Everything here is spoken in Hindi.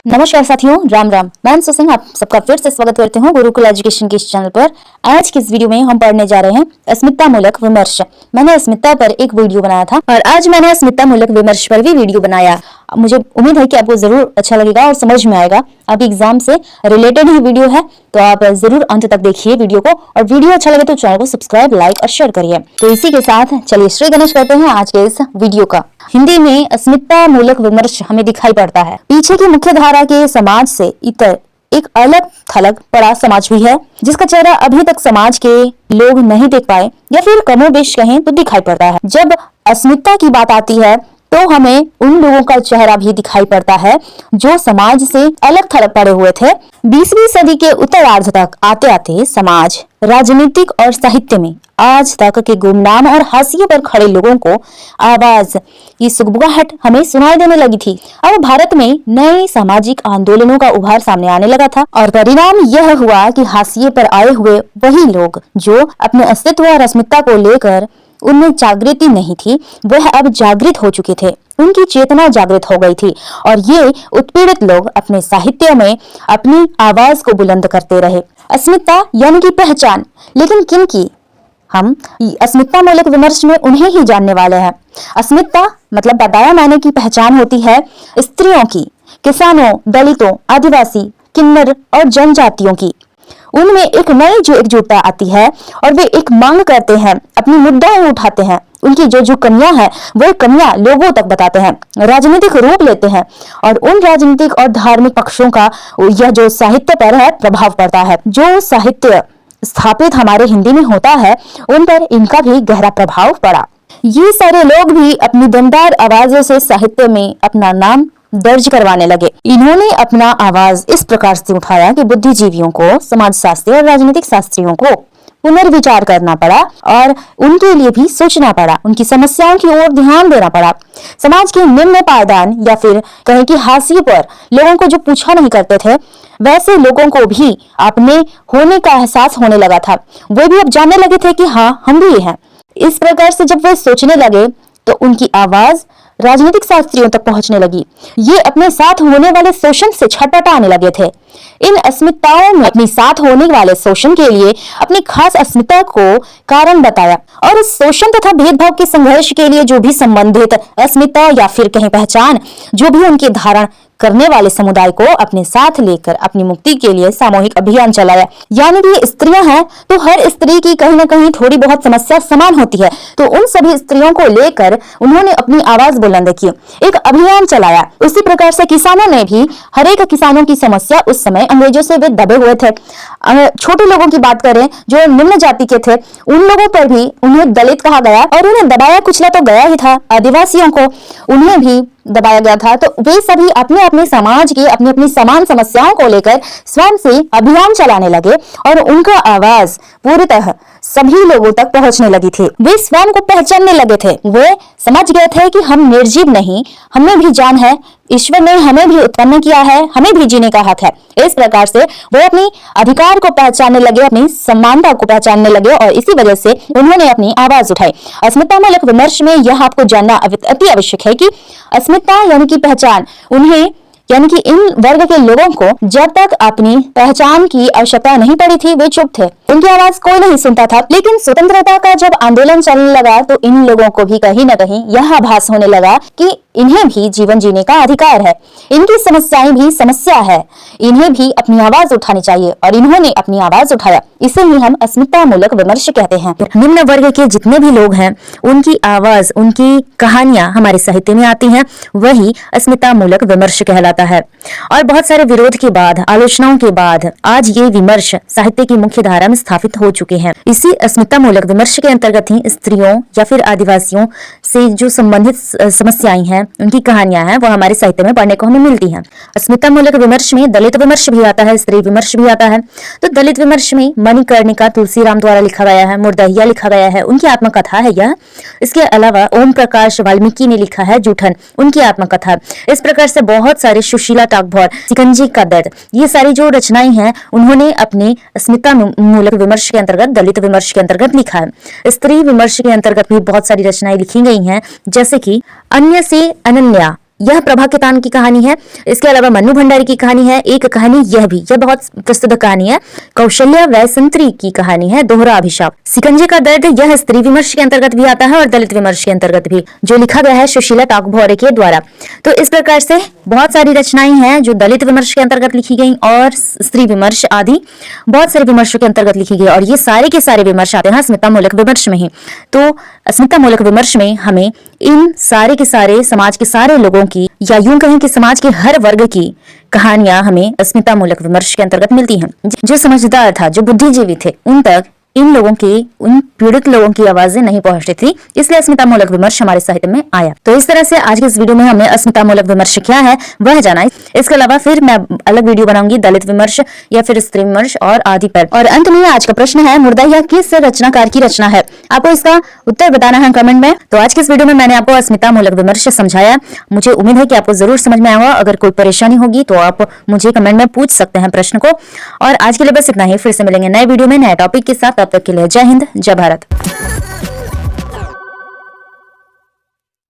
नमस्कार साथियों, राम राम। मैं अंशु सिंह आप सबका फिर से स्वागत करते हूँ गुरुकुल एजुकेशन के इस चैनल पर। आज की इस वीडियो में हम पढ़ने जा रहे हैं अस्मिता मूलक विमर्श। मैंने अस्मिता पर एक वीडियो बनाया था और आज मैंने अस्मिता मूलक विमर्श पर भी वीडियो बनाया। मुझे उम्मीद है कि आपको जरूर अच्छा लगेगा और समझ में आएगा। आपके एग्जाम से रिलेटेड ही वीडियो है, तो आप जरूर अंत तक देखिए वीडियो को। और वीडियो अच्छा लगे तो चैनल को सब्सक्राइब, लाइक और शेयर करिए। तो इसी के साथ चलिए श्री गणेश करते हैं आज के इस वीडियो का। हिंदी में अस्मिता मूलक विमर्श हमें दिखाई पड़ता है। पीछे की मुख्य धारा के समाज से इतर एक अलग थलग पड़ा समाज भी है, जिसका चेहरा अभी तक समाज के लोग नहीं देख पाए या फिर कमोबेश कहें तो दिखाई पड़ता है। जब अस्मिता की बात आती है तो हमें उन लोगों का चेहरा भी दिखाई पड़ता है जो समाज से अलग थलग पड़े हुए थे। 20वीं सदी के उत्तरार्ध तक आते आते समाज, राजनीतिक और साहित्य में आज तक के गुमनाम और हाशिए पर खड़े लोगों को आवाज की सुगबुगाहट हमें सुनाई देने लगी थी। अब भारत में नए सामाजिक आंदोलनों का उभार सामने आने लगा था और परिणाम यह हुआ कि हाशिए पर आए हुए वही लोग जो अपने अस्तित्व और अस्मिता को लेकर उनमें जागृति नहीं थी, वह अब जागृत हो चुके थे। उनकी चेतना जागृत हो गई थी और ये उत्पीड़ित लोग अपने साहित्य में अपनी आवाज को बुलंद करते रहे। अस्मिता यानी कि पहचान, लेकिन किन की? हम अस्मिता मूलक विमर्श में उन्हें ही जानने वाले हैं। अस्मिता मतलब बताया मैंने की पहचान होती है स्त्रियों की, किसानों, दलितों, आदिवासी, किन्नर और जनजातियों की। उनमें एक नई जो एकजुटता आती है और वे एक मांग करते हैं, अपनी मुद्दाएं उठाते हैं। उनकी जो कमियां हैं वो कमियां लोगों तक बताते हैं, राजनीतिक रूप लेते हैं और उन राजनीतिक और धार्मिक पक्षों का यह जो साहित्य पर है प्रभाव पड़ता है। जो साहित्य स्थापित हमारे हिंदी में होता है उन पर इनका भी गहरा प्रभाव पड़ा। ये सारे लोग भी अपनी दमदार आवाजों से साहित्य में अपना नाम दर्ज करवाने लगे। इन्होंने अपना आवाज इस प्रकार से उठाया कि बुद्धिजीवियों को, समाजशास्त्री और राजनीतिक शास्त्रियों को पुनर्विचार करना पड़ा और उनके लिए भी सोचना पड़ा, उनकी समस्याओं की ओर ध्यान देना पड़ा। समाज के निम्न पायदान या फिर कहें कि हाशिए पर लोगों को जो पूछा नहीं करते थे, वैसे लोगों को भी अपने होने का एहसास होने लगा था। वे भी अब जानने लगे थे कि हाँ, हम भी हैं। इस प्रकार से जब वे सोचने लगे तो उनकी आवाज राजनीतिक शास्त्रियों तक पहुंचने लगी। ये अपने साथ होने वाले शोषण से छटपटाने लगे थे। इन अस्मिताओं में अपने साथ होने वाले शोषण के लिए अपनी खास अस्मिता को कारण बताया और इस शोषण तथा भेदभाव के संघर्ष के लिए जो भी संबंधित अस्मिता या फिर कहीं पहचान जो भी उनके धारण करने वाले समुदाय को अपने साथ लेकर अपनी मुक्ति के लिए सामूहिक अभियान चलाया। यानी कि स्त्रियां हैं तो हर स्त्री की कहीं ना कहीं थोड़ी बहुत समस्या समान होती है, तो उन सभी स्त्रियों को लेकर उन्होंने अपनी आवाज बुलंद की, एक अभियान चलाया। उसी प्रकार से किसानों ने भी, हर एक किसानों की समस्या उस समय अंग्रेजों से वे दबे हुए थे। छोटे लोगों की बात करें जो निम्न जाति के थे, उन लोगों पर भी उन्हें दलित कहा गया और उन्हें दबाया कुचला तो गया ही था। आदिवासियों को उन्हें भी दबाया गया था। तो वे सभी अपने अपने समाज की अपनी अपनी समान समस्याओं को लेकर स्वयं से अभियान चलाने लगे और उनका आवाज पूर्णतः सभी लोगों तक पहुंचने लगी थी। वे स्वयं को पहचानने लगे थे। वे समझ गए थे कि हम निर्जीव नहीं, हमें भी जान है, ईश्वर ने हमें भी उत्पन्न किया है, हमें भी जीने का हक है। इस प्रकार से वे अपनी अधिकार को पहचानने लगे, अपनी समानता को पहचानने लगे और इसी वजह से उन्होंने अपनी आवाज उठाई। अस्मिता मूलक विमर्श में यह आपको जानना अति आवश्यक है कि अस्मिता यानी कि पहचान, उन्हें यानी कि इन वर्ग के लोगों को जब तक अपनी पहचान की आवश्यकता नहीं पड़ी थी वे चुप थे, उनकी आवाज कोई नहीं सुनता था। लेकिन स्वतंत्रता का जब आंदोलन चलने लगा तो इन लोगों को भी कहीं न कहीं यह आभास होने लगा कि इन्हें भी जीवन जीने का अधिकार है, इनकी समस्याएं भी समस्या है, इन्हें भी अपनी आवाज उठानी चाहिए और इन्होंने अपनी आवाज उठाया। इसे ही हम अस्मिता मूलक विमर्श कहते हैं। निम्न वर्ग के जितने भी लोग हैं उनकी आवाज, उनकी कहानियां हमारे साहित्य में आती हैं, वही अस्मिता मूलक विमर्श कहलाता है। और बहुत सारे विरोध के बाद, आलोचनाओं के बाद आज ये विमर्श साहित्य की मुख्य धारा में स्थापित हो चुके हैं। इसी अस्मिता मूलक विमर्श के अंतर्गत ही स्त्रियों या फिर आदिवासियों से जो संबंधित समस्याएं हैं, उनकी कहानियां हैं, वो हमारे साहित्य में पढ़ने को हमें मिलती हैं। अस्मिता मूलक विमर्श में दलित विमर्श भी आता है, स्त्री विमर्श भी आता है। तो दलित विमर्श में मणिकर्णिका तुलसीराम द्वारा लिखा गया है, मुर्दहिया लिखा गया है, उनकी आत्मकथा है यह। इसके अलावा ओम प्रकाश वाल्मीकि ने लिखा है जूठन, उनकी आत्मकथा। इस प्रकार से बहुत सारे, सुशीला टागभौर, सिकंजी का दर्द, ये सारी जो रचनाएं हैं उन्होंने अपने अस्मिता मूलक विमर्श के अंतर्गत, दलित विमर्श के अंतर्गत लिखा है। स्त्री विमर्श के अंतर्गत भी बहुत सारी रचनाएं लिखी गई हैं, जैसे कि अन्य से अनन्या, यह प्रभा केतान की कहानी है। इसके अलावा मन्नू भंडारी की कहानी है। एक कहानी यह बहुत प्रसिद्ध कहानी है, कौशल्या वैसंत्री की कहानी है, दोहरा अभिशाप। सिकंजे का दर्द, यह स्त्री विमर्श के अंतर्गत भी आता है और दलित विमर्श के अंतर्गत भी, जो लिखा गया है सुशीला टाकभौरे के द्वारा। तो इस प्रकार से बहुत सारी रचनाएं हैं जो दलित विमर्श के अंतर्गत लिखी गई और स्त्री विमर्श आदि बहुत सारे विमर्शों के अंतर्गत लिखी गई, और ये सारे के सारे विमर्श आते हैं अस्मिता मूलक विमर्श में ही। तो अस्मिता मूलक विमर्श में हमें इन सारे के सारे समाज के सारे लोगों की, या यूं कहें कि समाज के हर वर्ग की कहानियां हमें अस्मिता मूलक विमर्श के अंतर्गत मिलती हैं। जो समझदार था, जो बुद्धिजीवी थे, उन तक इन लोगों की, उन पीड़ित लोगों की आवाजें नहीं पहुंचती थी, इसलिए अस्मिता मूलक विमर्श हमारे साहित्य में आया। तो इस तरह से आज के इस वीडियो में हमने अस्मिता मूलक विमर्श क्या है वह जाना। इसके अलावा फिर मैं अलग वीडियो बनाऊंगी दलित विमर्श या फिर स्त्री विमर्श और आदि पर। और अंत में आज का प्रश्न है, मुर्दा यह किस रचनाकार की रचना है? आपको इसका उत्तर बताना है कमेंट में। तो आज के इस वीडियो में मैंने आपको अस्मिता मूलक विमर्श समझाया। मुझे उम्मीद है कि आपको जरूर समझ में आएगा। अगर कोई परेशानी होगी तो आप मुझे कमेंट में पूछ सकते हैं प्रश्न को। और आज के लिए बस इतना ही, फिर से मिलेंगे नए वीडियो में नए टॉपिक के साथ। तब तक के लिए जय हिंद, जय भारत।